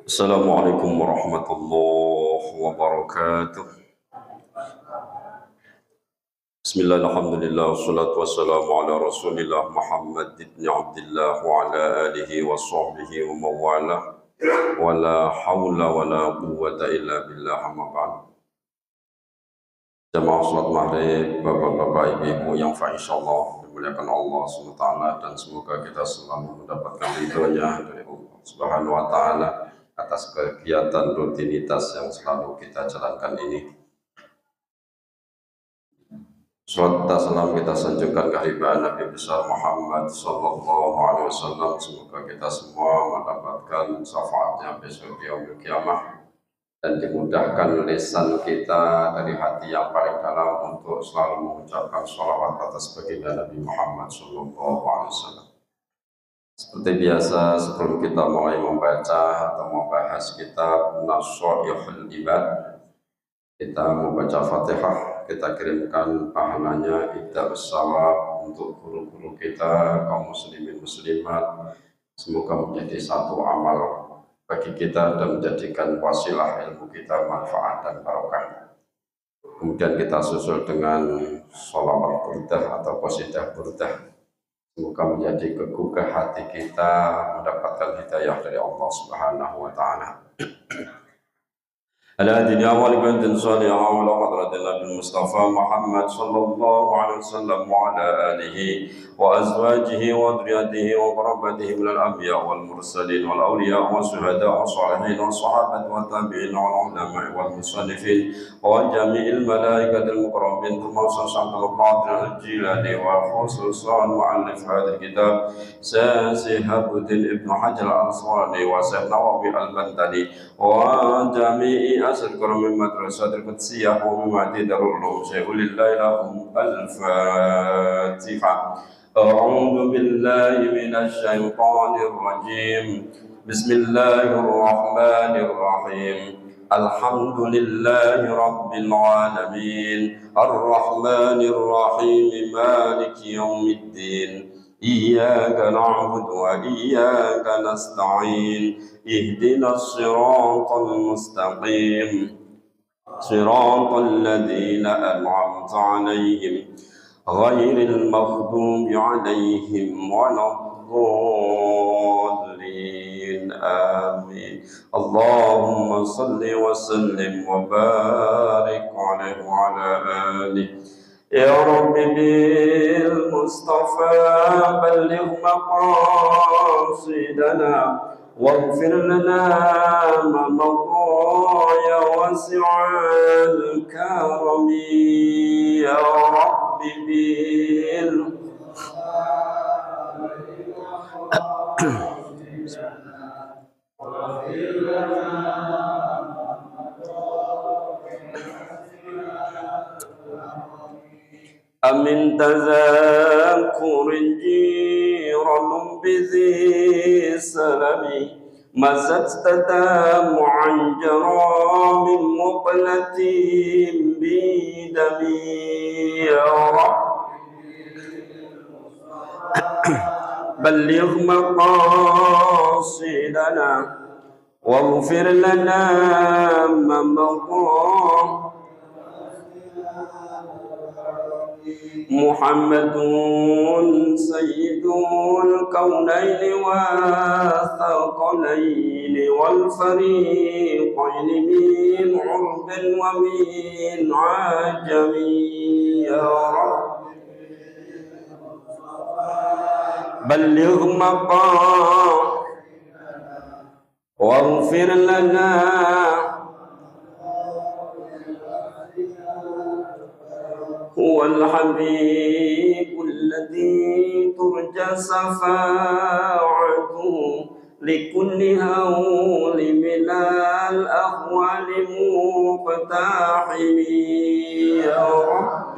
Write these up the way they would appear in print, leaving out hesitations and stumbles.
Assalamualaikum warahmatullahi wabarakatuh. Bismillah, alhamdulillah, wassalatu wassalamu ala rasulillah Muhammad ibn Abdullah wa ala alihi wa sahbihi wa mawalah wa la hawla wa la quwwata illa billah amma ba'd. Jamaah salat maghrib, bapak-bapak, ibu-ibu yang insyaallah dimuliakan Allah SWT, dan semoga kita selalu mendapatkan ridhonya dari Allah Subhanahu wa taala atas kegiatan rutinitas yang selalu kita jalankan ini. Salawat dan salam kita sanjungkan kehadiran Nabi besar Muhammad sallallahu alaihi wasallam. Semoga kita semua mendapatkan syafaatnya besok di yaumil kiamah, dan dimudahkan lisan kita dari hati yang paling dalam untuk selalu mengucapkan sholawat atas baginda Nabi Muhammad sallallahu alaihi wasallam. Seperti biasa, sebelum kita mulai membaca atau membahas kitab Nasha'ihul Ibad, kita membaca Fatihah. Kita kirimkan pahalanya idza shawab untuk guru-guru kita, kaum muslimin muslimat. Semoga menjadi satu amal bagi kita dan menjadikan wasilah ilmu kita manfaat dan barokah. Kemudian kita susul dengan sholawat burdah atau qasidah burdah. Semoga menjadi kegugah hati kita mendapatkan hidayah dari Allah Subhanahu wa taala. الهادي لأول بنت صالحة على حضرة النبي المصطفى محمد صلى الله عليه وسلم وعلى آله وأزواجه وذريته وقرابته من الأنبياء والمرسلين والأولياء والشهداء والصالحين والصحابة والتابعين والعلماء والمصنفين وجميع الملائكة المقربين، ثم صلى القادر الجيلاني وخصوصا مؤلف هذا الكتاب شهاب الدين ابن حجر الأنصاري وشيخ نووي البندلي وجميع أسر كرم المدرسة القدسية ومعدي دار العلوم شيخ لله لهم الفاتحة. أعوذ بالله من الشيطان الرجيم. بسم الله الرحمن الرحيم. الحمد لله رب العالمين الرحمن الرحيم مالك يوم الدين إياك نعبد وإياك نستعين اهدنا الصراط المستقيم صراط الذين أنعمت عليهم غير المغضوب عليهم ولا الضالين آمين. اللهم صل وسلم وبارك عليه وعلى آله. يا رب بالمصطفى بلغ مقاصدنا واغفر لنا ما مضى يا واسع الكرم. يا رب أمن تذكر جيران بذي سلم مزجت دمعا جرى من مقلة بدمي. يا رب بلغ مقاصدنا واغفر لنا ما مضى. محمد سيد الكونين والثقلين والفريقين من عرب ومن عجم. يا رب بلغ مقام واغفر لنا هو الحبيب الذي ترجى شفاعته لكل هول من الأهوال مقتحم. يا رب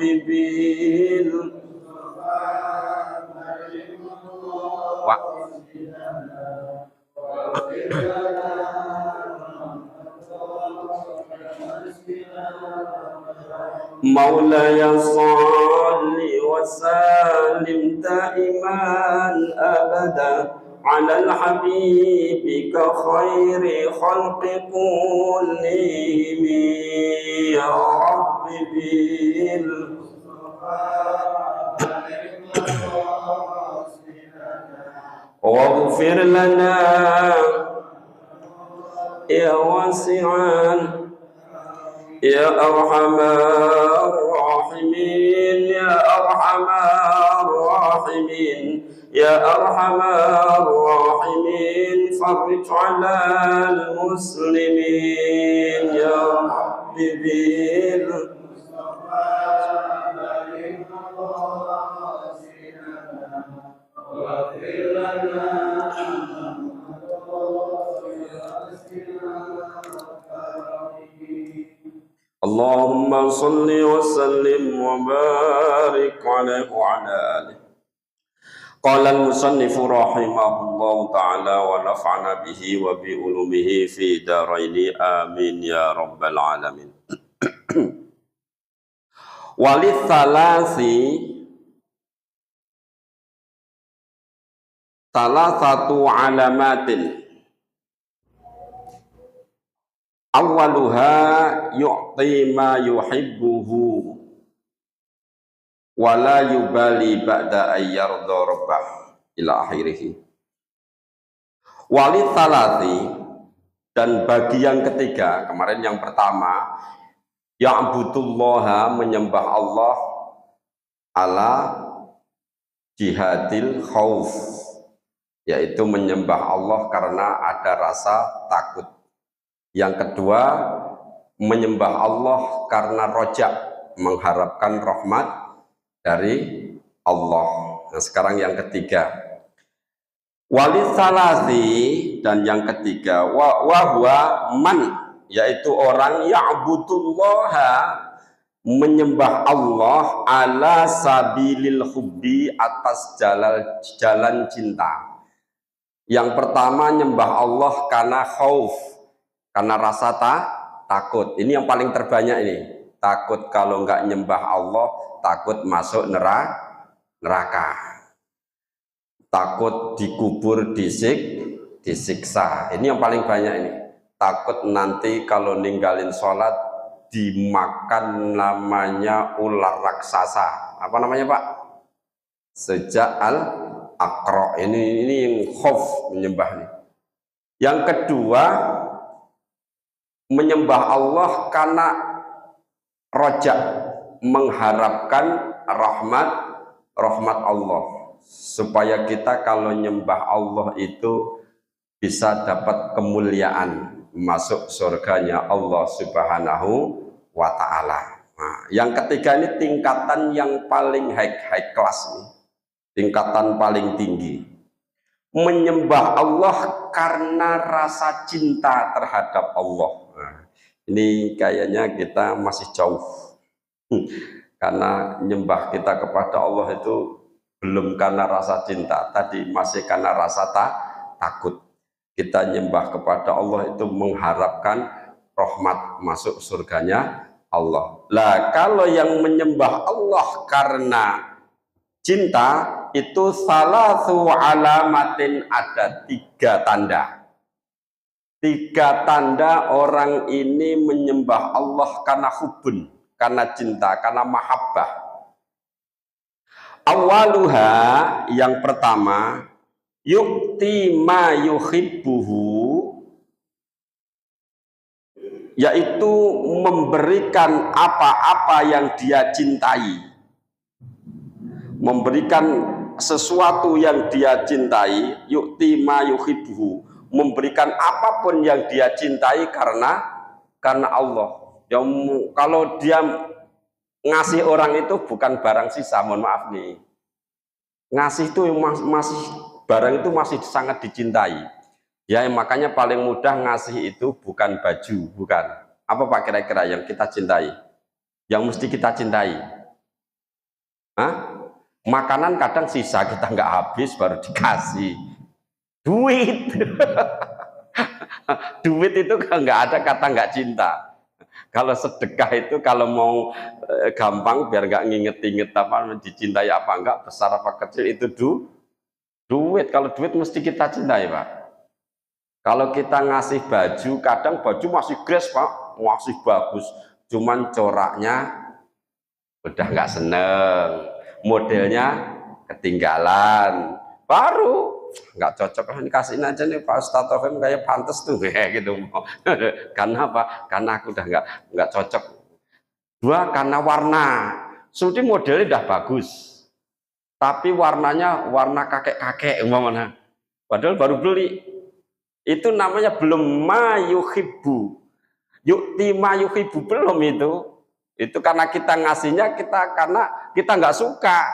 مولاي صل وسلم دائما أبدا على الحبيب كخير خلق كلهم يا رب واغفر لنا يا واسعا يا أرحم الراحمين يا أرحم الراحمين يا أرحم الراحمين فرج على المسلمين يا رب اللهم صل وسلم وبارك عليه وعلى آله. قال المصنف رحمه الله تعالى ونفعنا به وبعلومه في دارين آمين يا رب العالمين. Walithalathi salah satu alamatin awwaluha yu'ti ma yuhibbuhu wala yubali ba'da ayyarda rabbah ila akhirih. Walithalathi, dan bagi yang ketiga, kemarin yang pertama ya'budullaha, menyembah Allah ala jihadil khauf, yaitu menyembah Allah karena ada rasa takut. Yang kedua, menyembah Allah karena rojak, mengharapkan rahmat dari Allah. Nah, sekarang yang ketiga, walisalasi, dan yang ketiga wahwa man, yaitu orang ya'budullaha, menyembah Allah ala sabilil hubbi, atas jalan cinta. Yang pertama, nyembah Allah karena khauf, karena rasa takut. Ini yang paling terbanyak ini. Takut kalau nggak nyembah Allah, takut masuk neraka. Takut dikubur, disiksa. Ini yang paling banyak ini. Takut nanti kalau ninggalin sholat dimakan namanya ular raksasa. Apa namanya Pak? Sejak al-aqra. Ini yang khauf, menyembah nih. Yang kedua, menyembah Allah karena rojak, mengharapkan rahmat Allah, supaya kita kalau nyembah Allah itu bisa dapat kemuliaan, masuk surganya Allah Subhanahu wa ta'ala. Nah, yang ketiga ini tingkatan yang paling high class nih. Tingkatan paling tinggi. Menyembah Allah karena rasa cinta terhadap Allah. Nah, ini kayaknya kita masih jauh. Karena nyembah kita kepada Allah itu belum karena rasa cinta, tadi masih karena rasa takut. Kita nyembah kepada Allah itu mengharapkan rahmat, masuk surganya Allah. Lah kalau yang menyembah Allah karena cinta itu salatu alamatin, ada 3 tanda. 3 tanda orang ini menyembah Allah karena hubun, karena cinta, karena mahabbah. Awaluha, yang pertama, yukti ma yuhibbuhu, yaitu memberikan apa-apa yang dia cintai, memberikan sesuatu yang dia cintai. Yukti ma yuhibbuhu, memberikan apapun yang dia cintai karena Allah. Yang kalau dia ngasih orang itu bukan barang sisa, mohon maaf nih, ngasih itu masih barang itu masih sangat dicintai ya. Makanya paling mudah ngasih itu bukan baju, bukan apa Pak kira-kira yang kita cintai, yang mesti kita cintai? Hah? Makanan kadang sisa kita nggak habis baru dikasih. Duit duit itu nggak ada kata nggak cinta. Kalau sedekah itu kalau mau gampang biar nggak nginget-inget apa dicintai apa enggak, besar apa kecil, itu Duit, kalau duit mesti kita cintai, Pak. Kalau kita ngasih baju, kadang baju masih grace, Pak, masih bagus, cuman coraknya udah nggak seneng, modelnya ketinggalan, baru nggak cocok. Ini kasihin aja nih Pak Ustadz Taufik, kayak pantas tuh kayak gitu. Karena apa? Karena aku udah nggak cocok. Dua, karena warna. Sudah modelnya udah bagus, tapi warnanya warna kakek-kakek umpamanya. Padahal baru beli. Itu namanya belum mayuhibbu. Yukti mayuhibbu belum itu. Itu karena kita ngasihnya karena kita nggak suka.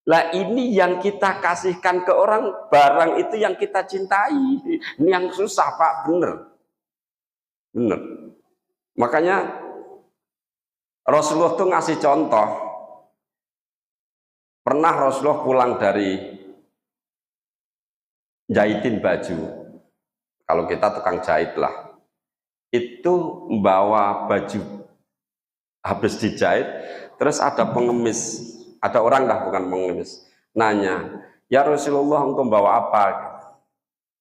Lah ini yang kita kasihkan ke orang, barang itu yang kita cintai. Ini yang susah Pak, bener. Bener. Makanya Rasulullah tuh ngasih contoh. Pernah Rasulullah pulang dari jahitin baju. Kalau kita tukang jahit lah, itu membawa baju habis dijahit, terus ada pengemis, ada orang dah bukan pengemis, nanya, ya Rasulullah engkau bawa apa?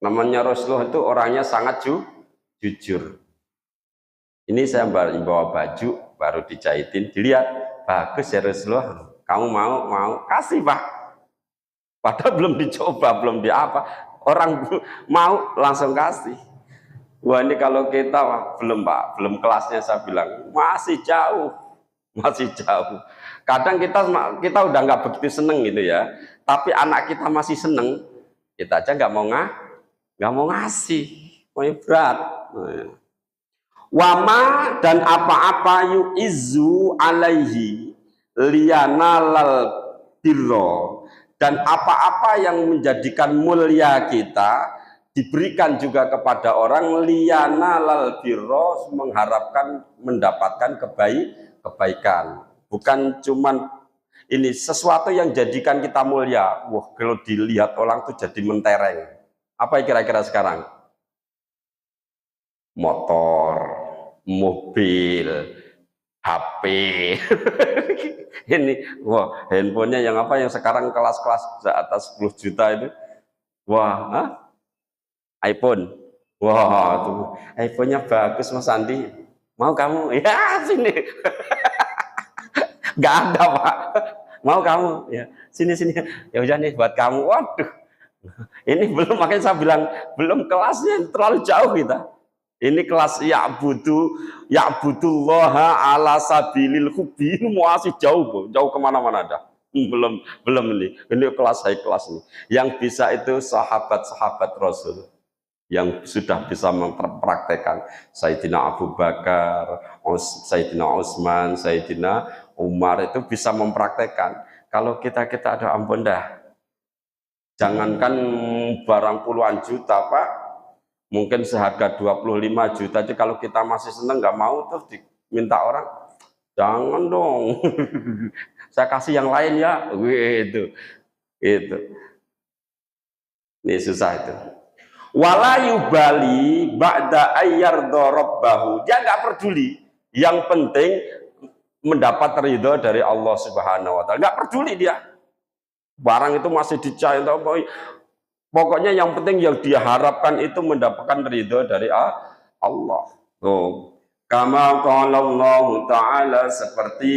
Namanya Rasulullah itu orangnya sangat jujur. Ini saya bawa baju baru dijahitin, dilihat bagus ya Rasulullah, kamu mau kasih Pak. Padahal belum dicoba, belum diapa. Orang mau langsung kasih. Wah ini kalau kita belum Pak, belum kelasnya, saya bilang masih jauh, masih jauh. Kadang kita udah nggak begitu seneng gitu ya, tapi anak kita masih seneng, kita aja nggak mau ngasih, mau berat. Wama dan apa-apa yu'izu alaihi liyanalal birro, dan apa-apa yang menjadikan mulia kita diberikan juga kepada orang liyana lal birro, mengharapkan mendapatkan kebaikan. Bukan cuman ini sesuatu yang jadikan kita mulia. Wah, kalau dilihat orang tuh jadi mentereng. Apa kira-kira sekarang? Motor, mobil, HP. Ini wah, handphonenya yang apa yang sekarang kelas-kelas atas 10 juta itu. Wah, iPhone. Wah, tuh iPhone-nya bagus Mas Andi. Mau kamu? Ya, sini. Gak ada, Pak. Mau kamu? Ya, sini. Ya udah nih buat kamu. Waduh. Ini belum, makanya saya bilang belum, kelasnya terlalu jauh kita. Ini kelas ya'budullaha ala sabilil hubbi, masih jauh kemana-mana dah. Belum ini kelas high kelas ini. Yang bisa itu sahabat-sahabat Rasul yang sudah bisa mempraktekkan. Sayyidina Abu Bakar, Sayyidina Utsman, Sayyidina Umar itu bisa mempraktekkan. Kalau kita ada ampun dah. Jangankan barang puluhan juta Pak, mungkin seharga 25 juta aja kalau kita masih seneng nggak mau tuh diminta orang, jangan dong. Saya kasih yang lain ya, itu ini susah itu. Wala yubali ba'da ayyardha rabbahu, dia nggak peduli, yang penting mendapat ridho dari Allah Subhanahu wa taala, nggak peduli dia barang itu masih dicari, pokoknya yang penting yang dia harapkan itu mendapatkan ridho dari Allah. Tuh, kama qala Allah taala, seperti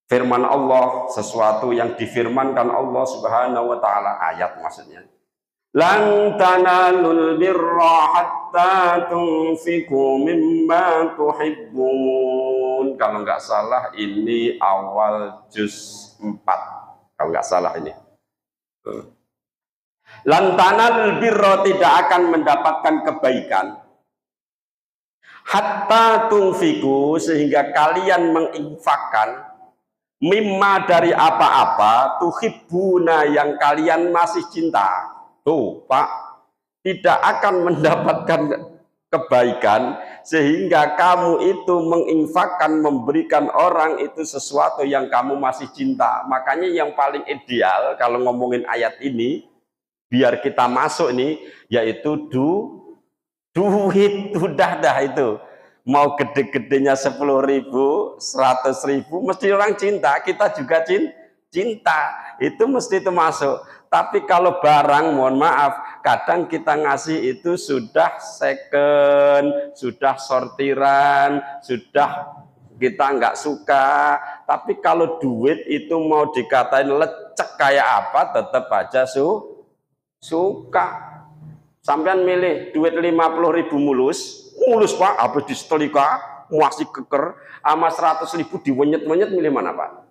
firman Allah, sesuatu yang difirmankan Allah Subhanahu wa taala, ayat maksudnya. Lan tanalul birra hatta tunfiqu mimma tuhibbun. Kalau nggak salah ini awal juz 4. Kalau nggak salah ini. Lan tanalul birra, tidak akan mendapatkan kebaikan hatta tunfiqu, sehingga kalian menginfakkan mimma, dari apa-apa, tuhibbuna, yang kalian masih cinta. Tuh Pak, tidak akan mendapatkan kebaikan sehingga kamu itu menginfakkan, memberikan orang itu sesuatu yang kamu masih cinta. Makanya yang paling ideal kalau ngomongin ayat ini, biar kita masuk nih, yaitu duit. Udah dah itu, mau gede-gedenya 10.000, 100.000, mesti orang cinta, kita juga cinta, itu mesti itu masuk. Tapi kalau barang, mohon maaf, kadang kita ngasih itu sudah second, sudah sortiran, sudah kita nggak suka. Tapi kalau duit itu mau dikatain lecek kayak apa, tetap aja suka. Sampean milih duit 50.000 mulus Pak, habis disetelika, masih keker, sama 100.000 diwenyet-wenyet, milih mana Pak?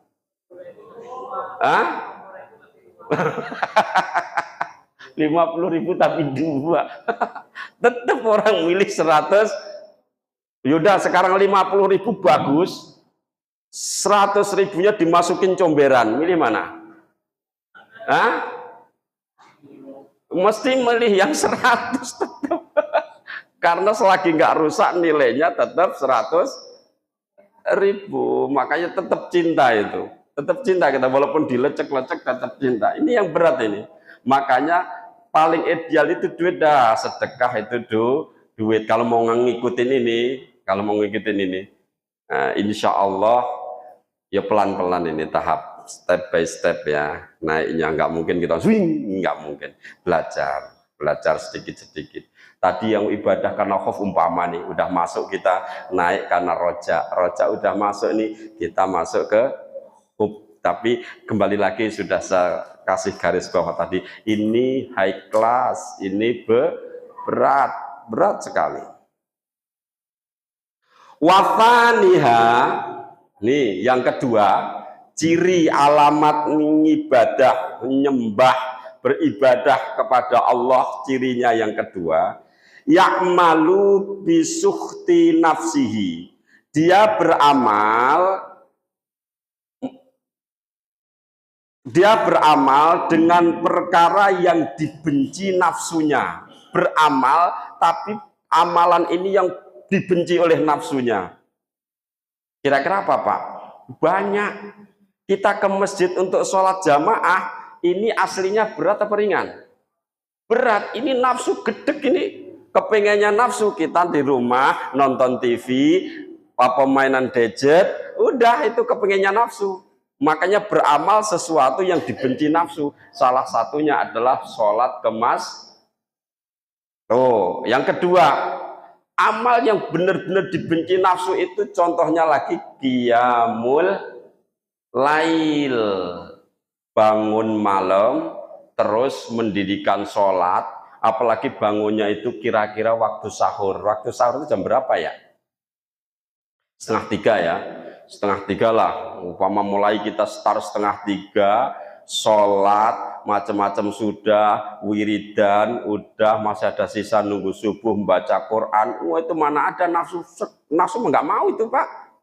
Hah? 50.000 tapi 2. Tetap orang milih 100. Yaudah sekarang 50.000 bagus, 100.000-nya dimasukin comberan, milih mana? Hah? Mesti milih yang 100 tetap. Karena selagi nggak rusak nilainya tetap 100.000. Makanya tetap cinta itu. Tetap cinta kita, walaupun dilecek-lecek tetap cinta. Ini yang berat ini. Makanya paling ideal itu duit dah. Sedekah itu duit. Kalau mau ngikutin ini, nah, insya Allah ya pelan-pelan ini, tahap step by step ya. Naiknya nggak mungkin kita swing, nggak mungkin. Belajar sedikit-sedikit. Tadi yang ibadah karena khauf umpama nih, udah masuk kita naik karena roja udah masuk nih, kita masuk ke hub. Tapi kembali lagi sudah saya kasih garis bawah tadi, ini high class, ini berat sekali. Wafaniha, nih yang kedua, ciri alamat ibadah, menyembah, beribadah kepada Allah, cirinya yang kedua, ya'malu bisukhti nafsihi, dia beramal dengan perkara yang dibenci nafsunya. Beramal tapi amalan ini yang dibenci oleh nafsunya. Kira-kira apa Pak? Banyak. Kita ke masjid untuk sholat jamaah, ini aslinya berat apa ringan? Berat. Ini nafsu gedek ini. Kepengennya nafsu, kita di rumah nonton TV, mainan gadget, udah itu kepengennya nafsu. Makanya beramal sesuatu yang dibenci nafsu. Salah satunya adalah sholat kemas. Tuh, yang kedua, amal yang benar-benar dibenci nafsu itu contohnya lagi qiyamul lail, bangun malam terus mendirikan sholat. Apalagi bangunnya itu kira-kira waktu sahur. Waktu sahur itu jam berapa ya? 2:30 ya. 2:30 lah. Umpama mulai kita start 2:30, sholat, macam-macam sudah, wiridan, udah, masih ada sisa nunggu subuh, membaca Quran. Wah, itu mana ada nafsu nggak mau itu Pak.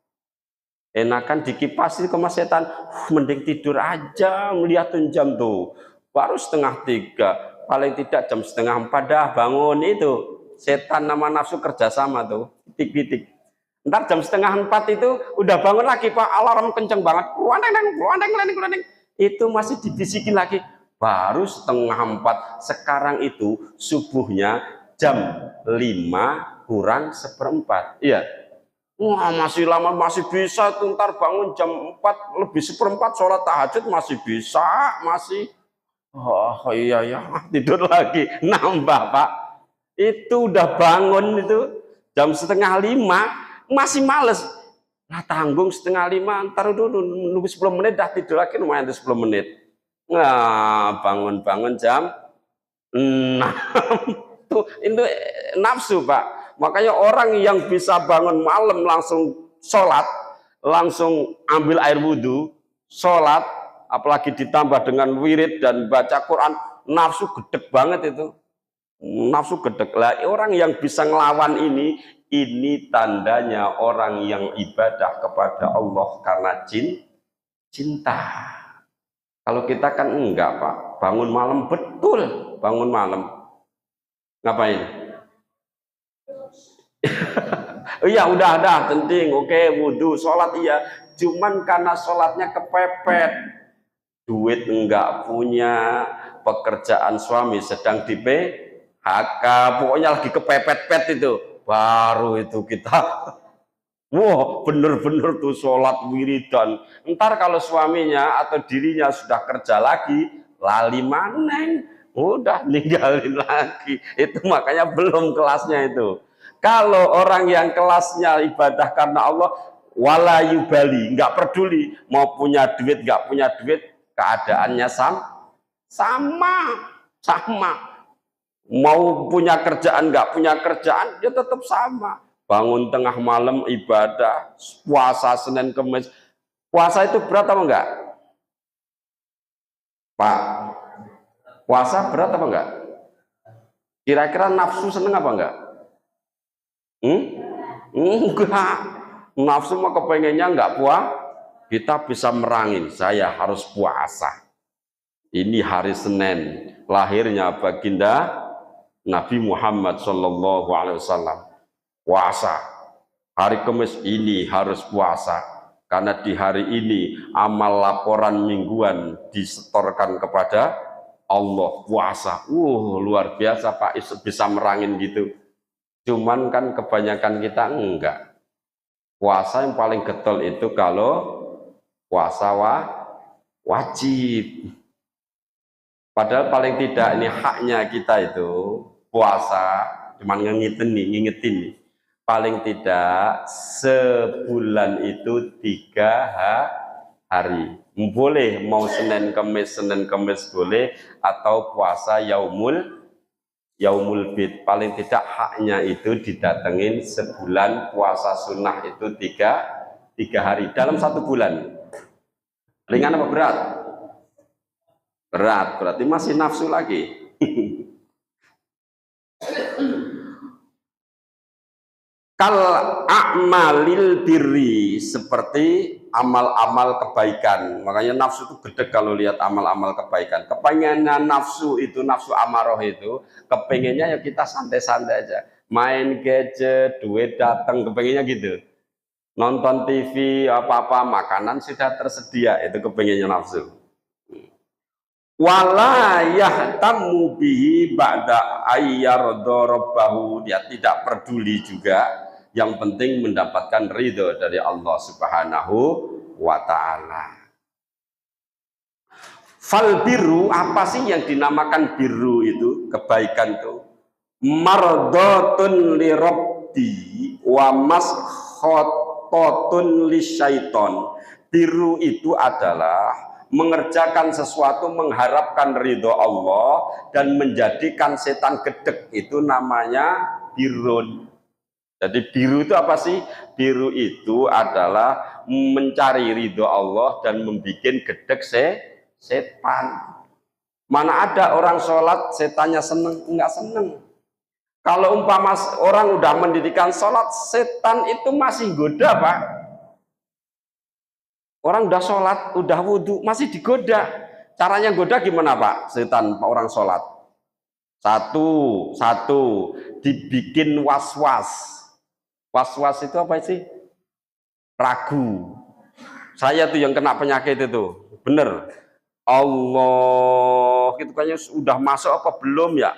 Enakan dikipasi ke setan, mending tidur aja, melihatin jam tuh. Baru 2:30. Paling tidak jam 3:30 dah bangun itu. Setan nama nafsu kerjasama tuh, titik-titik. Ntar jam 3:30 itu udah bangun lagi Pak, alarm kenceng banget. Luandeng. Itu masih dibisikin lagi. Baru 3:30. Sekarang itu subuhnya jam 5:kurang 1/4. Iya. Wah, masih lama, masih bisa tuh, ntar bangun jam 4:lebih 1/4 sholat tahajud masih bisa, masih. Oh iya ya, tidur lagi, nambah Pak. Itu udah bangun itu jam 4:30, masih males. Nah tanggung 4:30, ntar dulu nunggu 10 menit dah tidur lagi, lumayan tuh 10 menit. Nah bangun jam 6. Tuh itu nafsu Pak. Makanya orang yang bisa bangun malam langsung sholat, langsung ambil air wudhu, sholat, apalagi ditambah dengan wirid dan baca Quran, nafsu gedek banget itu. Nafsu gedek lah. Orang yang bisa ngelawan ini tandanya orang yang ibadah kepada Allah karena cinta. Kalau kita kan enggak Pak, bangun malam betul, bangun malam. Ngapain? Iya udah penting, oke, wudhu, sholat iya. Cuman karena sholatnya kepepet. Duit enggak punya, pekerjaan suami sedang di PHK, pokoknya lagi kepepet-pet itu, baru itu kita, wah bener-bener tuh sholat wiridan. Ntar kalau suaminya atau dirinya sudah kerja lagi, lali maneng, udah ninggalin lagi. Itu makanya belum kelasnya itu. Kalau orang yang kelasnya ibadah karena Allah, wala yubali, nggak peduli mau punya duit nggak punya duit, keadaannya sama. Mau punya kerjaan nggak punya kerjaan, dia tetap sama. Bangun tengah malam ibadah, puasa Senin Kemis. Puasa itu berat apa enggak? Pak, puasa berat apa enggak? Kira-kira nafsu seneng apa enggak? Enggak. Nafsu mah kepengennya enggak puas. Kita bisa merangin, saya harus puasa. Ini hari Senin, lahirnya baginda Nabi Muhammad Shallallahu Alaihi Wasallam. Puasa. Hari Kamis ini harus puasa. Karena di hari ini amal laporan mingguan disetorkan kepada Allah. Puasa. Luar biasa Pak, bisa merangin gitu. Cuman kan kebanyakan kita enggak. Puasa yang paling getol itu kalau puasa wajib. Padahal paling tidak ini haknya kita itu puasa, cuman ngingetin. Paling tidak sebulan itu 3 hari. Boleh mau Senin Kemis boleh, atau puasa yaumul bid. Paling tidak haknya itu didatengin sebulan, puasa sunnah itu 3 hari dalam 1 bulan. Ringan apa berat? Berat, berarti masih nafsu lagi. Kal a'malil birri, seperti amal-amal kebaikan. Makanya nafsu itu gede kalau lihat amal-amal kebaikan. Kepengennya nafsu itu, nafsu amaroh itu, kepengennya ya kita santai-santai aja. Main gadget, duit datang, kepengennya gitu. Nonton TV, apa-apa, makanan sudah tersedia, itu kepengennya nafsu. Wala yahtamu bihi ba'da ayyarda rabbahu, dia tidak peduli juga, yang penting mendapatkan ridho dari Allah Subhanahu wa ta'ala. Fal birru, apa sih yang dinamakan birru itu, kebaikan itu? Mardhatun li rabbi wa maskhatun li syaiton. Birru itu adalah mengerjakan sesuatu mengharapkan ridho Allah dan menjadikan setan gedek, itu namanya birrun. Jadi biru itu apa sih? Biru itu adalah mencari ridho Allah dan membuat gedek setan. Mana ada orang sholat setannya seneng? Enggak seneng. Kalau umpama orang udah mendirikan sholat, setan itu masih goda Pak. Orang udah sholat, udah wudhu, masih digoda. Caranya goda gimana Pak? Setan orang sholat. Satu, dibikin was-was. Was-was itu apa sih? Ragu. Saya tuh yang kena penyakit itu, bener. Allah, itu kayaknya udah masuk apa belum ya?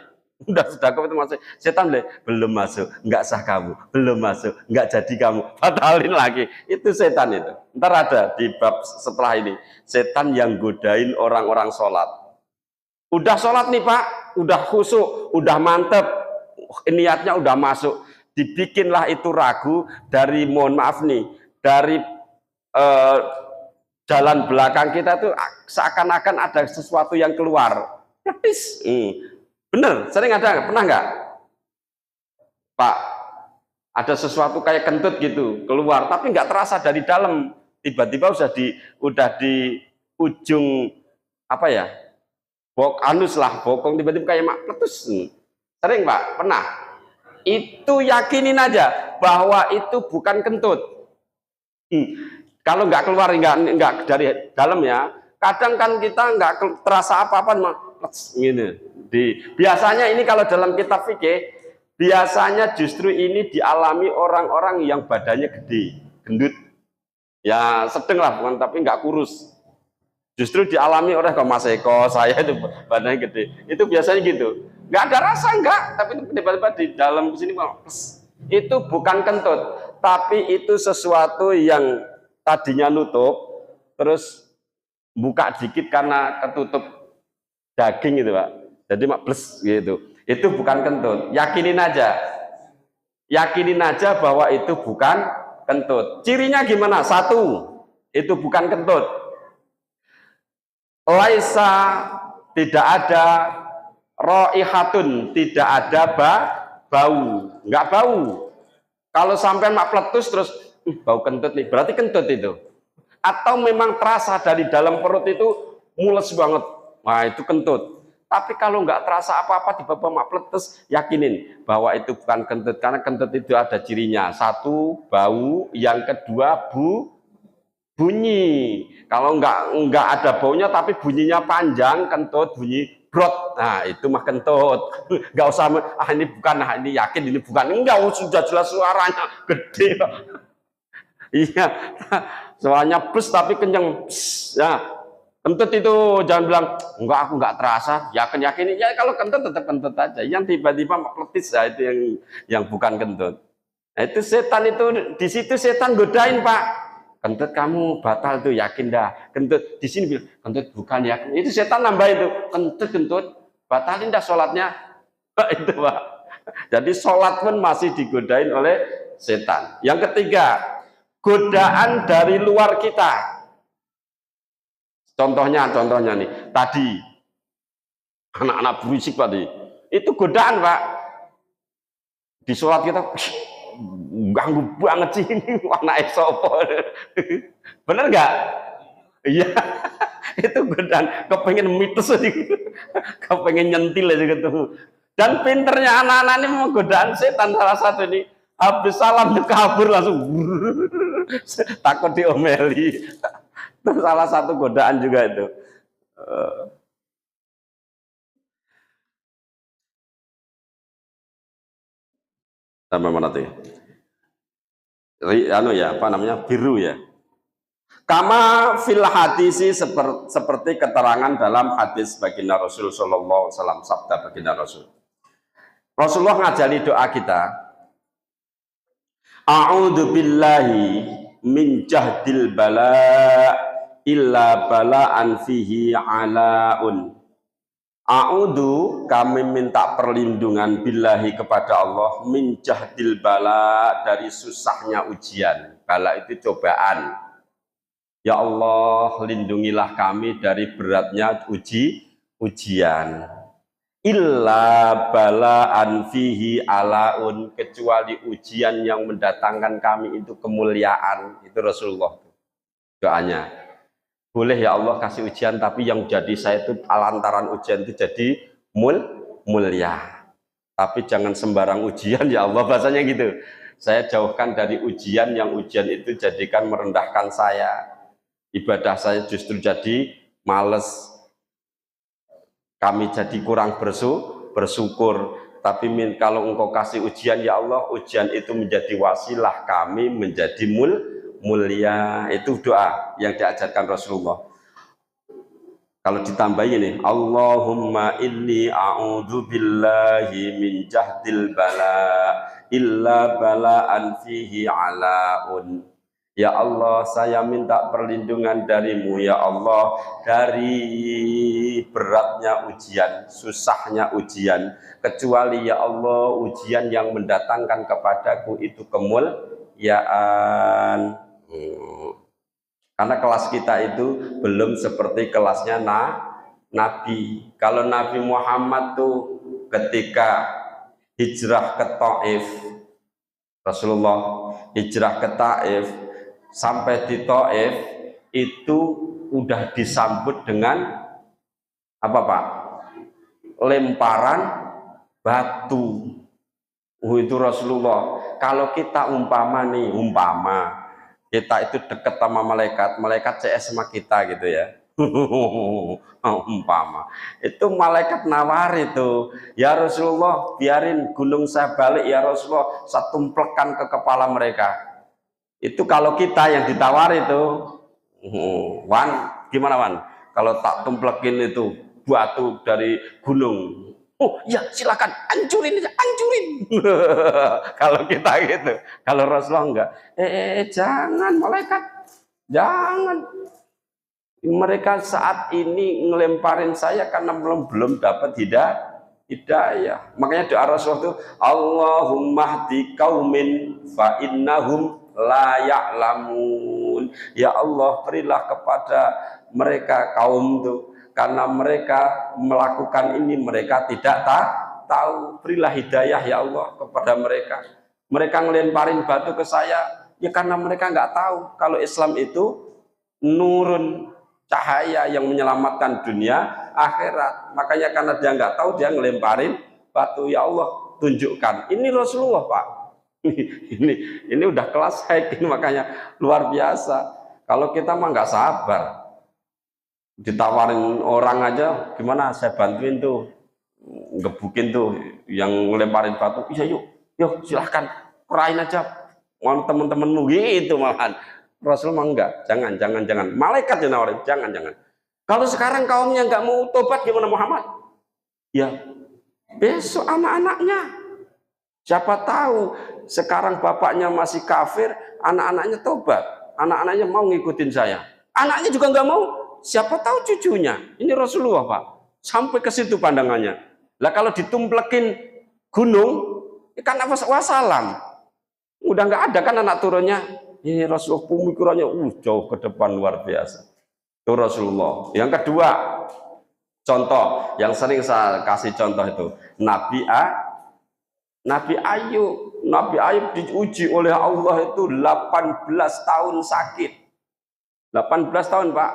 Sudah itu masuk. Setan belum masuk, nggak sah kamu. Belum masuk, nggak jadi kamu. Batalin lagi. Itu setan itu. Ntar ada di bab setelah ini. Setan yang godain orang-orang sholat. Udah sholat nih Pak, udah khusyuk, udah mantep, niatnya udah masuk. Dibikinlah itu ragu dari, mohon maaf nih, dari jalan belakang kita tuh seakan-akan ada sesuatu yang keluar. Petis. Bener, sering ada, pernah nggak? Pak, ada sesuatu kayak kentut gitu keluar, tapi nggak terasa dari dalam. Tiba-tiba udah di ujung apa ya? Anus lah, bokong, tiba-tiba kayak pletus. Sering Pak, pernah? Itu yakinin aja bahwa itu bukan kentut. Kalau nggak keluar, nggak dari dalam ya, kadang kan kita nggak terasa apa-apa, gitu. Biasanya ini kalau dalam kitab fikih, biasanya justru ini dialami orang-orang yang badannya gede, gendut, ya sedang lah, bukan, tapi nggak kurus. Justru dialami oleh Mas Eko, saya itu badannya gede, itu biasanya gitu. Nggak ada rasa, nggak, tapi tiba-tiba di dalam sini itu bukan kentut, tapi itu sesuatu yang tadinya nutup terus buka dikit karena ketutup daging itu Pak. Jadi mak plus gitu. Itu bukan kentut. Yakinin aja bahwa itu bukan kentut. Cirinya gimana? Satu, itu bukan kentut. Laisa, tidak ada raihatun, tidak ada bau, nggak bau. Kalau sampai mak peletus terus bau kentut nih, berarti kentut itu. Atau memang terasa dari dalam perut itu mules banget, nah itu kentut. Tapi kalau nggak terasa apa-apa tiba-tiba mak peletus, yakinin bahwa itu bukan kentut, karena kentut itu ada cirinya. Satu, bau. Yang kedua, bunyi. Kalau nggak ada baunya tapi bunyinya panjang, kentut, bunyi brot, nah itu mah kentut. Nggak usah ini bukan, ini yakin ini bukan, enggak, sudah jelas suaranya gede. Iya, suaranya plus tapi kenceng. Ya, kentut itu jangan bilang enggak, aku nggak terasa. Yakin ya, kalau kentut tetap kentut aja. Yang tiba-tiba meletis, ya itu yang bukan kentut. Nah, itu setan itu, di situ setan godain Pak. Kentut kamu batal tuh, yakin dah. Kentut di sini bilang kentut bukan, yakin. Itu setan nambah itu, kentut batalin dah sholatnya. Itu Pak. Jadi sholat pun masih digodain oleh setan. Yang ketiga, godaan dari luar kita. Contohnya nih, tadi anak-anak berisik tadi, itu godaan Pak. Di sholat kita ganggu banget sih ini anak sopo. Bener nggak? Iya, itu godaan. Kepengen mitos kepengen nyentil aja gitu. Dan pinternya anak-anak ini mau godaan setan, salah satu ini habis salam kabur langsung takut diomeli. Salah satu godaan juga itu. Sampai mana tuh? Apa namanya? Biru ya. Kama fil hadisi, seperti keterangan dalam hadis baginda Rasul sallallahu alaihi wasallam, sabda baginda Rasul. Rasulullah ngajari doa kita. A'udzu billahi min jahdil bala illa bala'an fihi alaun. A'udzu, kami minta perlindungan billahi kepada Allah, min jahdil bala, dari susahnya ujian. Bala itu cobaan. Ya Allah, lindungilah kami dari beratnya ujian. Illa bala'an fihi alaun, kecuali ujian yang mendatangkan kami itu kemuliaan. Itu Rasulullah doanya. Boleh ya Allah kasih ujian, tapi yang jadi saya itu lantaran ujian itu jadi mulia. Tapi jangan sembarang ujian ya Allah, bahasanya gitu. Saya jauhkan dari ujian, yang ujian itu jadikan merendahkan saya. Ibadah saya justru jadi males. Kami jadi kurang bersyukur. Tapi kalau engkau kasih ujian ya Allah, ujian itu menjadi wasilah kami menjadi mulia. Itu doa yang diajarkan Rasulullah. Kalau ditambah ini, Allahumma inni a'udzu billahi min jahdil bala illa bala'an fihi alaun. Ya Allah, saya minta perlindungan darimu ya Allah dari beratnya ujian, susahnya ujian, kecuali ya Allah ujian yang mendatangkan kepadaku itu kemuliaan. Karena kelas kita itu belum seperti kelasnya Nabi. Kalau Nabi Muhammad tuh ketika hijrah ke Taif, Rasulullah hijrah ke Taif, sampai di Taif itu udah disambut dengan apa Pak? Lemparan batu. Itu Rasulullah. Kalau kita umpama kita itu dekat sama malaikat CS sama kita gitu ya. Umpama itu malaikat nawar itu, ya Rasulullah biarin gunung saya balik ya Rasulullah, saya tumplekan ke kepala mereka. Itu kalau kita yang ditawar itu, Wan, gimana Wan? Kalau tak tumplekin itu batu dari gunung, oh ya silakan, hancurin aja, hancurin. Kalau kita gitu, kalau Rasulullah enggak, jangan malaikat, jangan. Mereka saat ini ngelemparin saya karena belum dapat hidayah. Makanya doa Rasulullah itu Allahumma hdi qaumin fa innahum la ya'lamun. Ya Allah, berilah kepada mereka kaum itu karena mereka melakukan ini mereka tidak tahu. Berilah hidayah ya Allah kepada mereka. Mereka ngelemparin batu ke saya ya karena mereka nggak tahu kalau Islam itu nurun, cahaya yang menyelamatkan dunia akhirat. Makanya karena dia nggak tahu dia ngelemparin batu. Ya Allah, tunjukkan. Ini Rasulullah, Pak. ini udah kelas high ini, makanya luar biasa. Kalau kita mah nggak sabar, ditawarin orang aja, gimana saya bantuin tuh, ngebukin tuh yang ngelemparin batu. Iya yuk silahkan, kerain aja mau temen-temenmu gitu malahan. Rasul mah enggak, jangan. Malaikat yang nawarin, jangan. Kalau sekarang kaumnya enggak mau tobat gimana Muhammad? Ya, besok anak-anaknya. Siapa tahu sekarang bapaknya masih kafir, anak-anaknya tobat, anak-anaknya mau ngikutin saya. Anaknya juga enggak mau, siapa tahu cucunya. Ini Rasulullah, Pak. Sampai ke situ pandangannya. Lah kalau ditumplekin gunung, kan wassalam. Udah enggak ada kan anak turunnya. Ini Rasulullah pemikirannya jauh ke depan, luar biasa. Itu Rasulullah. Yang kedua, contoh yang sering saya kasih contoh itu Nabi Ayub. Nabi Ayub diuji oleh Allah itu 18 tahun sakit. 18 tahun, Pak.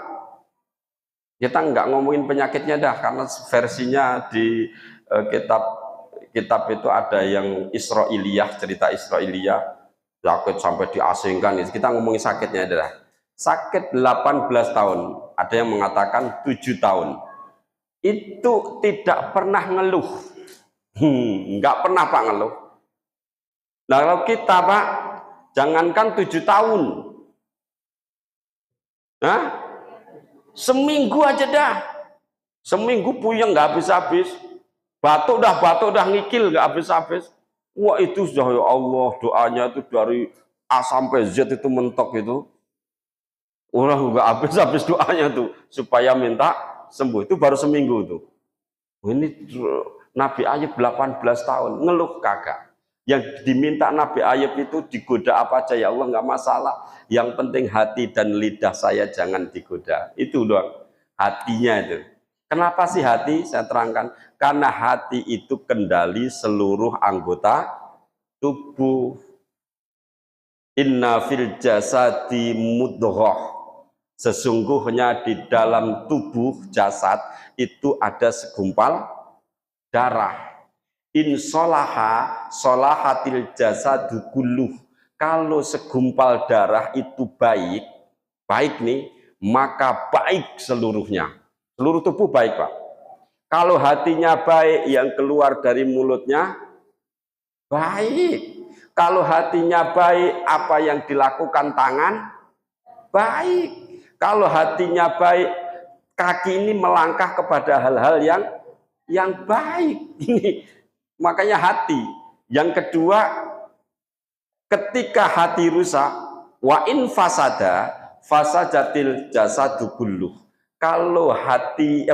Kita nggak ngomongin penyakitnya dah, karena versinya di kitab itu ada yang Israiliyah, cerita Israiliyah. Sakit sampai diasingkan. Kita ngomongin sakitnya adalah sakit 18 tahun, ada yang mengatakan 7 tahun. Itu tidak pernah ngeluh. Nggak pernah Pak ngeluh. Nah kalau kita Pak, jangankan 7 tahun, nah, seminggu aja dah, seminggu puyeng nggak habis-habis, batuk dah ngikil nggak habis-habis. Wah itu sudah ya Allah, doanya itu dari A sampai Z itu mentok itu. Orang nggak habis-habis doanya tuh supaya minta sembuh. Itu baru seminggu tuh. Ini Nabi Ayub 18 tahun ngeluh kagak. Yang diminta Nabi Ayub itu digoda apa aja ya Allah nggak masalah. Yang penting hati dan lidah saya jangan digoda. Itu doang. Hatinya itu. Kenapa sih hati? Saya terangkan. Karena hati itu kendali seluruh anggota tubuh. Inna fil jasadi mudghah. Sesungguhnya di dalam tubuh jasad itu ada segumpal darah. Insolaha solahatil jasadu kulluh. Kalau segumpal darah itu baik nih, maka baik seluruhnya. Seluruh tubuh baik, Pak. Kalau hatinya baik, yang keluar dari mulutnya baik. Kalau hatinya baik, apa yang dilakukan tangan baik. Kalau hatinya baik, kaki ini melangkah kepada hal-hal yang baik. Ini makanya hati. Yang kedua, ketika hati rusak, wa in fasadatil jasadu kulluh. Kalau hati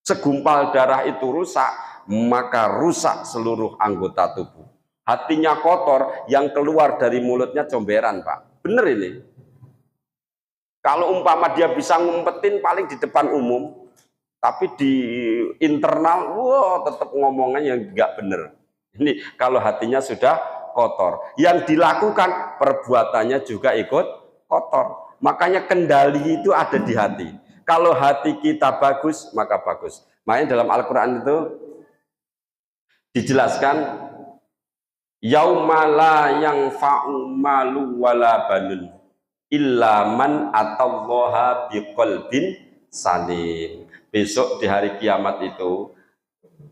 segumpal darah itu rusak, maka rusak seluruh anggota tubuh. Hatinya kotor, yang keluar dari mulutnya comberan, Pak. Bener ini. Kalau umpama dia bisa ngumpetin paling di depan umum, tapi di internal, tetap ngomongan yang nggak bener. Ini kalau hatinya sudah kotor. Yang dilakukan perbuatannya juga ikut kotor. Makanya kendali itu ada di hati. Kalau hati kita bagus, maka bagus. Makanya dalam Al-Quran itu dijelaskan, yaumala yang fa'umalu wala banun illa man atallaha biqalbin salim. Besok di hari kiamat itu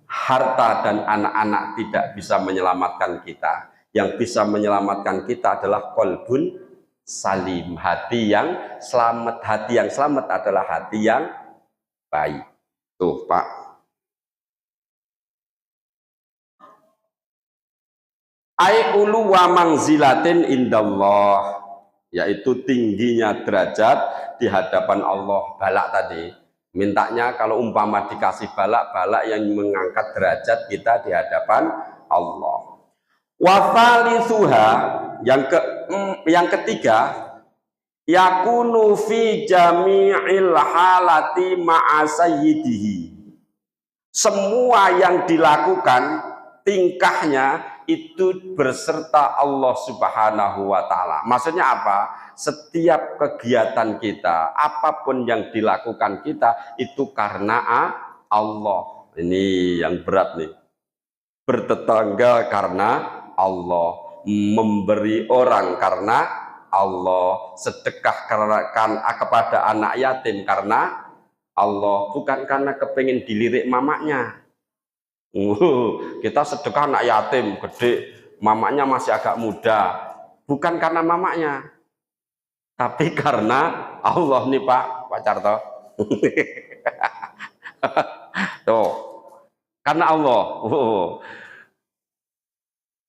harta dan anak-anak tidak bisa menyelamatkan kita. Yang bisa menyelamatkan kita adalah qalbun salim, hati yang selamat. Hati yang selamat adalah hati yang baik. Tuh Pak. Ai ulu wa manzilatin indallah. yaitu tingginya derajat di hadapan Allah. Balak tadi mintanya kalau umpama dikasih balak yang mengangkat derajat kita di hadapan Allah. Wafalisuha, yang ketiga, yakunu fi jami'il halati ma'a sayyidihi. Semua yang dilakukan tingkahnya itu berserta Allah Subhanahu wa Ta'ala. Maksudnya apa? Setiap kegiatan kita, apapun yang dilakukan kita itu karena Allah. Ini yang berat nih. Bertetangga karena Allah, memberi orang karena Allah, sedekah kepada anak yatim karena Allah, bukan karena kepengen dilirik mamanya. Kita sedekah anak yatim gede, mamanya masih agak muda, bukan karena mamanya, tapi karena Allah nih Pak Carto. Tuh, karena Allah.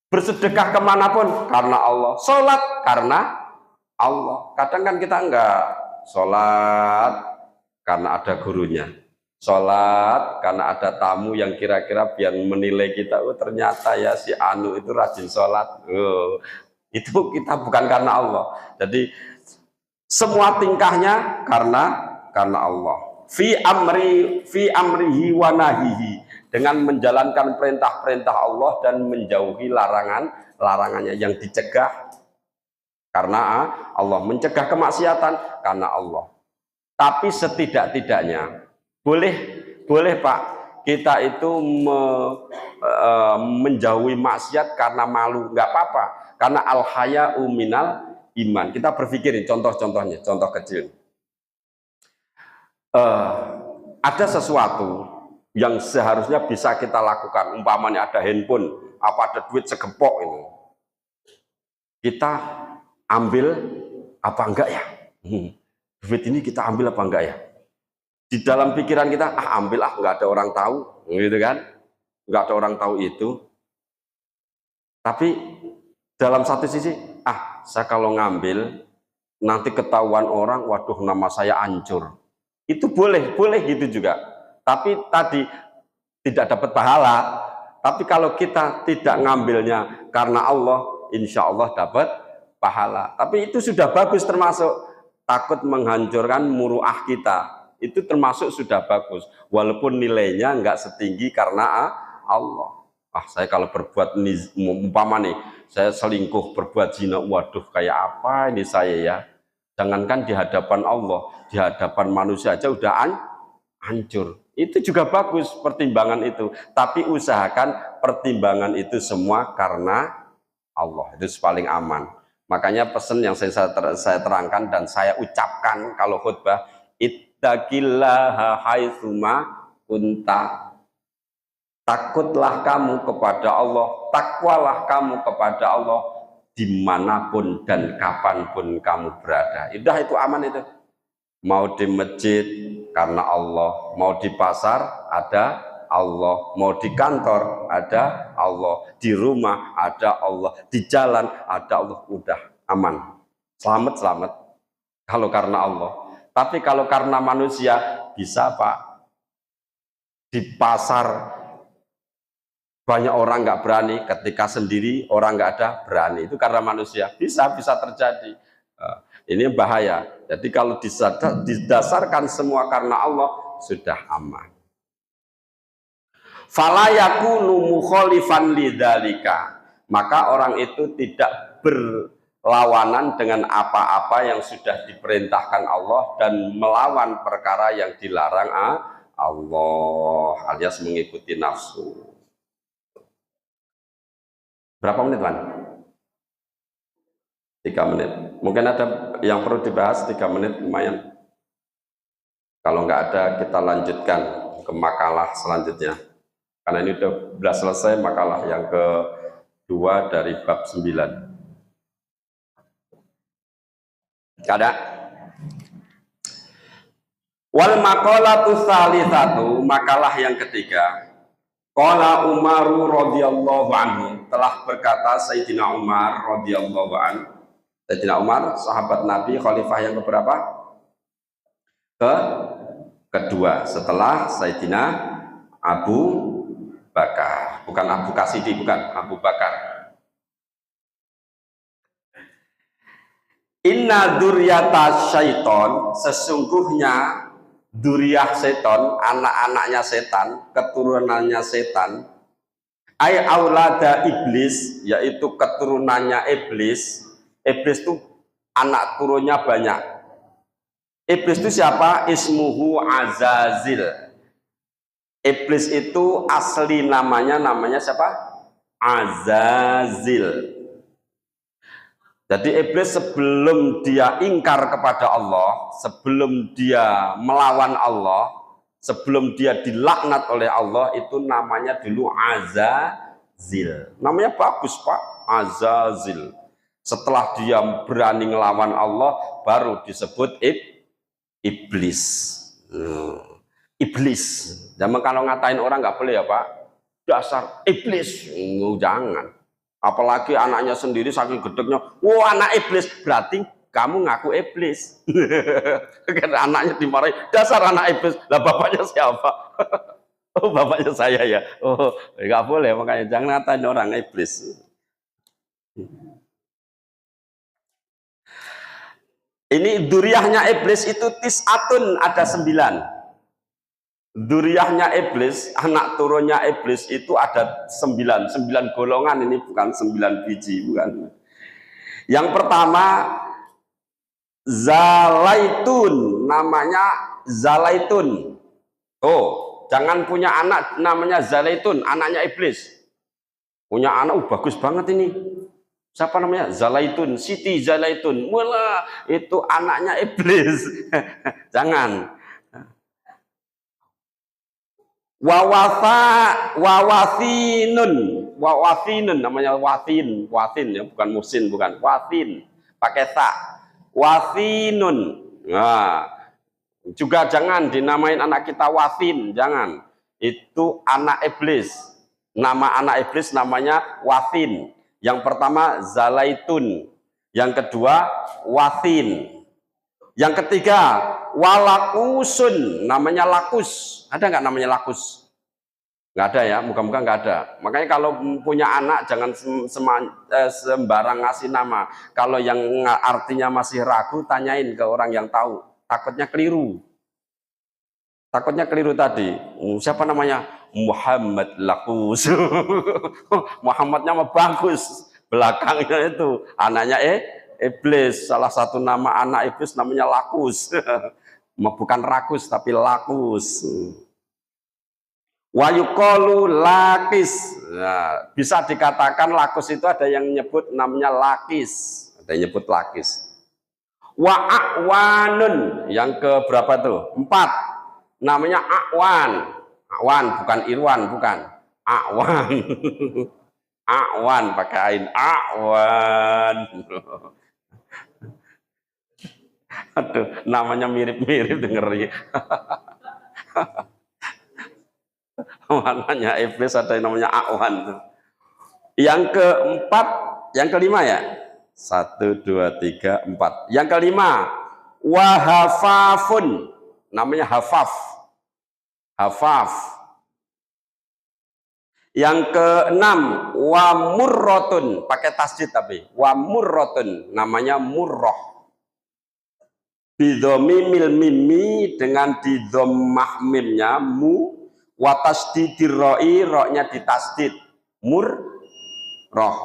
Bersedekah kemanapun karena Allah, sholat karena Allah. Kadang kan kita enggak sholat karena ada gurunya, sholat karena ada tamu yang kira-kira biar menilai kita, oh ternyata ya si Anu itu rajin sholat. Itu kita bukan karena Allah. Jadi semua tingkahnya karena Allah. Fi amrihi wa nahihi, dengan menjalankan perintah-perintah Allah dan menjauhi larangannya, yang dicegah karena Allah, mencegah kemaksiatan karena Allah. Tapi setidak-tidaknya boleh Pak, kita itu menjauhi maksiat karena malu, nggak apa-apa, karena al-haya'u minal iman. Kita berpikirin contoh-contohnya, contoh kecil. Ada sesuatu yang seharusnya bisa kita lakukan, umpamanya ada handphone, apa ada duit segepok ini, kita ambil apa enggak ya? Duit ini kita ambil apa enggak ya? Di dalam pikiran kita, ambil nggak ada orang tahu, gitu kan? Nggak ada orang tahu itu. Tapi dalam satu sisi, saya kalau ngambil nanti ketahuan orang, waduh nama saya hancur. Itu boleh gitu juga. Tapi tadi tidak dapat pahala. Tapi kalau kita tidak ngambilnya karena Allah, insya Allah dapat pahala. Tapi itu sudah bagus, termasuk takut menghancurkan muruah kita. Itu termasuk sudah bagus. Walaupun nilainya nggak setinggi karena Allah. Saya kalau berbuat umpama nih, saya selingkuh, berbuat zina, waduh kayak apa ini saya ya. Jangankan di hadapan Allah, di hadapan manusia aja udah hancur. Itu juga bagus pertimbangan itu. Tapi usahakan pertimbangan itu semua karena Allah. Itu paling aman. Makanya pesan yang saya terangkan dan saya ucapkan kalau khutbah, ittaqillaha haitsuma kunta. Takutlah kamu kepada Allah, takwalah kamu kepada Allah dimanapun dan kapanpun kamu berada. Itu aman itu. Mau di masjid karena Allah, mau di pasar ada Allah, mau di kantor ada Allah, di rumah ada Allah, di jalan ada Allah, udah aman, selamat kalau karena Allah. Tapi kalau karena manusia bisa Pak, di pasar banyak orang nggak berani, ketika sendiri orang nggak ada berani, itu karena manusia, bisa terjadi. Ini bahaya. Jadi kalau didasarkan semua karena Allah, sudah aman. Fala yakunu mukhalifan lidzalika, maka orang itu tidak berlawanan dengan apa-apa yang sudah diperintahkan Allah dan melawan perkara yang dilarang Allah, alias mengikuti nafsu. Berapa menit, Wan? 3 menit. Mungkin ada yang perlu dibahas, 3 menit lumayan. Kalau nggak ada, kita lanjutkan ke makalah selanjutnya. Karena ini sudah selesai makalah yang kedua dari bab 9. Ada? Wal maqalatu tsalitsatu, makalah yang ketiga. Qala Umaru radhiyallahu anhu, telah berkata Sayyidina Umar radhiyallahu anhu, Sayyidina Umar, sahabat Nabi, khalifah yang keberapa? Kedua setelah Sayyidina Abu Bakar. Bukan Abu Kasidi, bukan, Abu Bakar. Inna duryata syaiton, sesungguhnya duriyah seton, anak-anaknya setan, keturunannya setan, ay aulada iblis, yaitu keturunannya iblis. Iblis itu anak turunnya banyak. Iblis itu siapa? Ismuhu Azazil. Iblis itu asli namanya siapa? Azazil. Jadi iblis sebelum dia ingkar kepada Allah, sebelum dia melawan Allah, sebelum dia dilaknat oleh Allah, itu namanya dulu Azazil. Namanya bagus Pak, Azazil. Setelah dia berani ngelawan Allah, baru disebut iblis. Iblis. Zaman kalau ngatain orang nggak boleh ya Pak, dasar iblis. Jangan. Apalagi anaknya sendiri saking gedeknya, wah anak iblis, berarti kamu ngaku iblis. Karena anaknya dimarahi, dasar anak iblis. Lah bapaknya siapa? Oh bapaknya saya ya. Oh nggak boleh, makanya jangan ngatain orang iblis. Ini duriyahnya iblis itu tis'atun, ada 9. Duriyahnya iblis, anak turunnya iblis itu ada 9 golongan, ini bukan 9 biji, bukan. Yang pertama Zalaitun, namanya Zalaitun. Oh, jangan punya anak namanya Zalaitun, anaknya iblis. Punya anak, bagus banget ini. Siapa namanya? Zalaitun, Siti Zalaitun. Mula itu anaknya iblis. Jangan. Wawasinun namanya watin ya, bukan musin, bukan watin, pakai tak, wasinun. Nah, juga jangan dinamain anak kita watin, jangan, itu anak iblis. Nama anak iblis namanya watin. Yang pertama Zalaitun, yang kedua watin, yang ketiga walakusun, namanya lakus. Ada nggak namanya lakus? Nggak ada ya, muka-muka nggak ada. Makanya kalau punya anak jangan sembarang ngasih nama. Kalau yang artinya masih ragu, tanyain ke orang yang tahu. Takutnya keliru. Takutnya keliru tadi. Siapa namanya? Muhammad Lakus. Muhammadnya mah bagus. Belakangnya itu anaknya iblis. Salah satu nama anak iblis namanya Lakus. Bukan rakus tapi Lakus. Wayukolu lakis. Nah, bisa dikatakan lakus itu ada yang nyebut namanya lakis, ada yang nyebut lakis. Wa'akwanun, yang ke berapa tuh? 4. Namanya akwan. Akwan bukan irwan, bukan. Akwan. Akwan pakai ain. Akwan. Aduh, namanya mirip-mirip dengernya. Namanya iblis, ada yang namanya Akwan. Yang keempat, yang kelima ya. 1, 2, 3, 4. Yang kelima, wahafafun, namanya hafaf. Hafaf. Yang keenam, wamurrotun, pakai tasjid tapi. Wamurrotun, namanya murroh. Bidomimil mimi, dengan didomah mimnya mu. Watasdidil ro'i, ro'nya ditasdid, roh.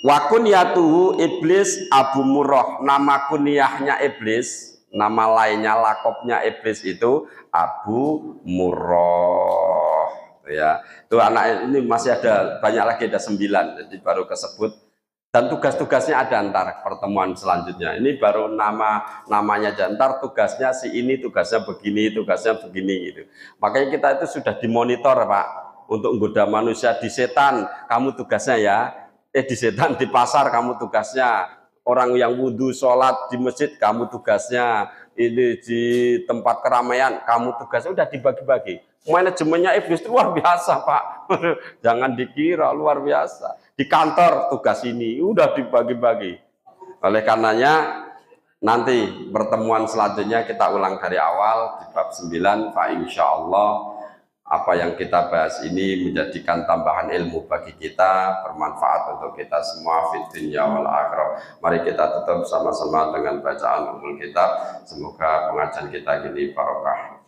Wa kunyatuhu iblis Abu Murroh, nama kunyahnya iblis, nama lainnya lakopnya iblis itu Abu Murroh. Ya, itu anak ini masih ada banyak lagi, ada 9, jadi baru kesebut. Dan tugas-tugasnya ada antar pertemuan selanjutnya. Ini baru namanya jantar, tugasnya si ini, tugasnya begini gitu. Makanya kita itu sudah dimonitor Pak, untuk menggoda manusia di setan, kamu tugasnya ya. Di setan di pasar kamu tugasnya. Orang yang wudhu sholat di masjid kamu tugasnya. Ini di tempat keramaian kamu tugasnya, udah dibagi-bagi. Manajemennya iblis itu luar biasa Pak. Jangan dikira luar biasa. di kantor tugas ini udah dibagi-bagi. Oleh karenanya nanti pertemuan selanjutnya kita ulang dari awal di bab 9. Fa insyaallah apa yang kita bahas ini menjadikan tambahan ilmu bagi kita, bermanfaat untuk kita semua fid dunya wal akhirah. Mari kita tutup sama-sama dengan bacaan umul kitab. Semoga pengajian kita ini barokah.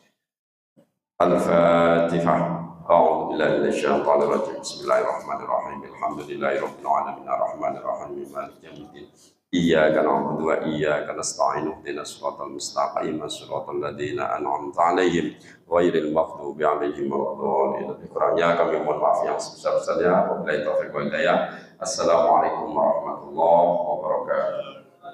Al-Fatihah. A'udzu billahi minasyaitonir rajim. Bismillahirrahmanirrahim. Alhamdulillahirabbil alamin arrahmanir rahim maliki yaumiddin. Iyyaka na'budu wa iyyaka nasta'in ihdinas siratal mustaqim siratal ladzina an'amta 'alaihim ghairil maghdubi 'alaihim waladdallin. Kurangnya kami mohon maaf yang sebesar-besarnya. Wabillahi taufiq wal hidayah. Assalamualaikum warahmatullahi wabarakatuh.